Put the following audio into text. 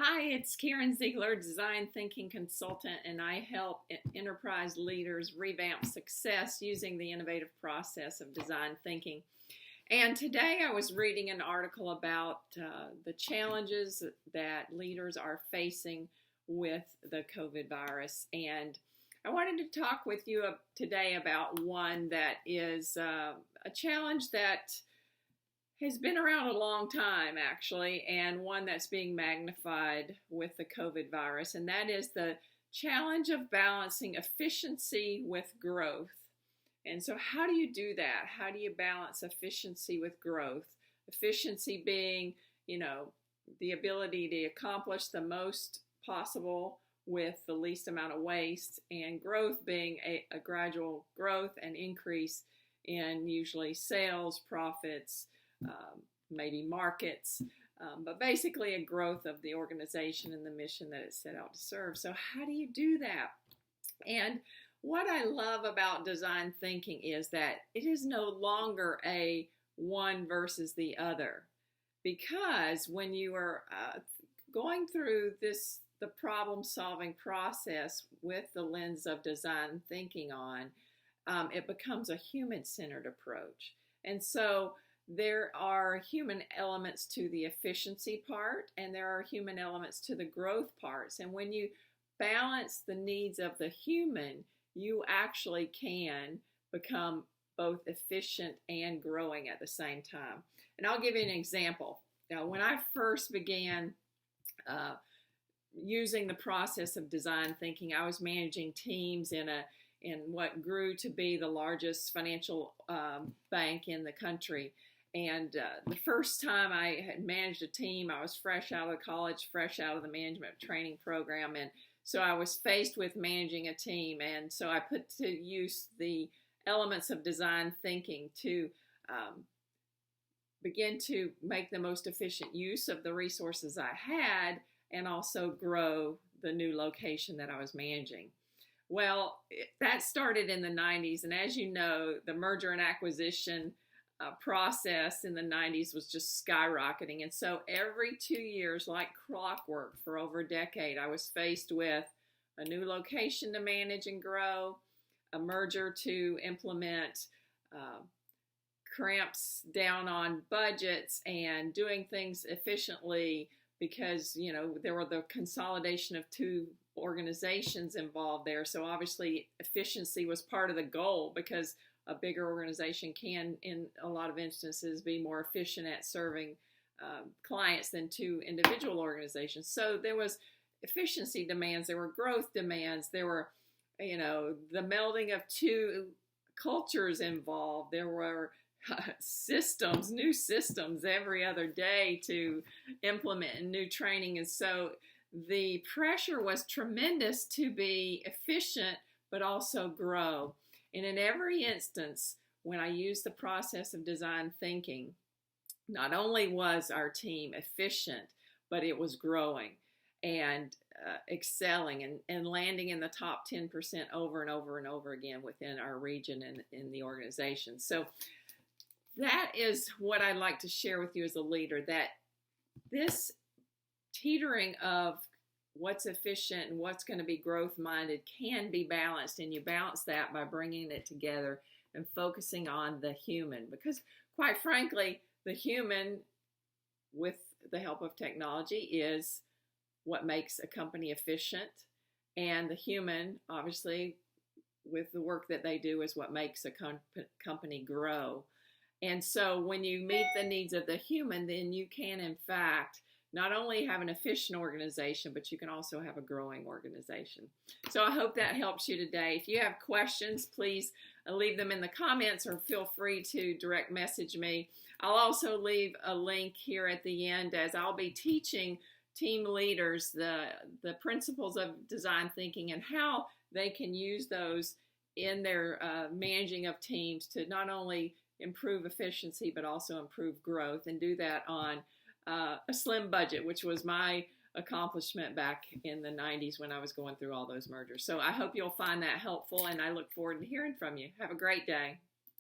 Hi, it's Karen Ziegler, design thinking consultant, and I help enterprise leaders revamp success using the innovative process of design thinking. And today I was reading an article about the challenges that leaders are facing with the COVID virus. And I wanted to talk with you today about one that is a challenge that has been around a long time, actually, and one that's being magnified with the COVID virus, and that is the challenge of balancing efficiency with growth. And so how do you do that? How do you balance efficiency with growth? Efficiency being, the ability to accomplish the most possible with the least amount of waste, and growth being a gradual growth and increase in usually sales, profits, maybe markets, but basically a growth of the organization and the mission that it's set out to serve. So how do you do that? And what I love about design thinking is that it is no longer a one versus the other, because when you are going through the problem solving process with the lens of design thinking on, it becomes a human-centered approach. And so there are human elements to the efficiency part, and there are human elements to the growth parts. And when you balance the needs of the human, you actually can become both efficient and growing at the same time. And I'll give you an example. Now, when I first began using the process of design thinking, I was managing teams in what grew to be the largest financial bank in the country. And the first time I had managed a team, I was fresh out of college, fresh out of the management training program. And so I was faced with managing a team. And so I put to use the elements of design thinking to begin to make the most efficient use of the resources I had, and also grow the new location that I was managing. Well, that started in the 90s. And as you know, the merger and acquisition process in the 90s was just skyrocketing. And so every 2 years, like clockwork for over a decade, I was faced with a new location to manage and grow, a merger to implement, cramps down on budgets, and doing things efficiently because, there were the consolidation of two organizations involved there. So obviously efficiency was part of the goal, because a bigger organization can, in a lot of instances, be more efficient at serving clients than two individual organizations. So there was efficiency demands, there were growth demands, there were, the melding of two cultures involved. There were new systems every other day to implement, and new training. And so the pressure was tremendous to be efficient, but also grow. And in every instance, when I used the process of design thinking, not only was our team efficient, but it was growing and excelling and landing in the top 10% over and over and over again within our region and in the organization. So that is what I'd like to share with you as a leader, that this teetering of what's efficient and what's going to be growth minded can be balanced, and you balance that by bringing it together and focusing on the human, because quite frankly, the human, with the help of technology, is what makes a company efficient, and the human, obviously, with the work that they do, is what makes a company grow. And so when you meet the needs of the human, then you can, in fact, not only have an efficient organization, but you can also have a growing organization. So I hope that helps you today. If you have questions, please leave them in the comments, or feel free to direct message me. I'll also leave a link here at the end, as I'll be teaching team leaders the principles of design thinking and how they can use those in their managing of teams to not only improve efficiency, but also improve growth, and do that on a slim budget, which was my accomplishment back in the 90s when I was going through all those mergers. So I hope you'll find that helpful, and I look forward to hearing from you. Have a great day.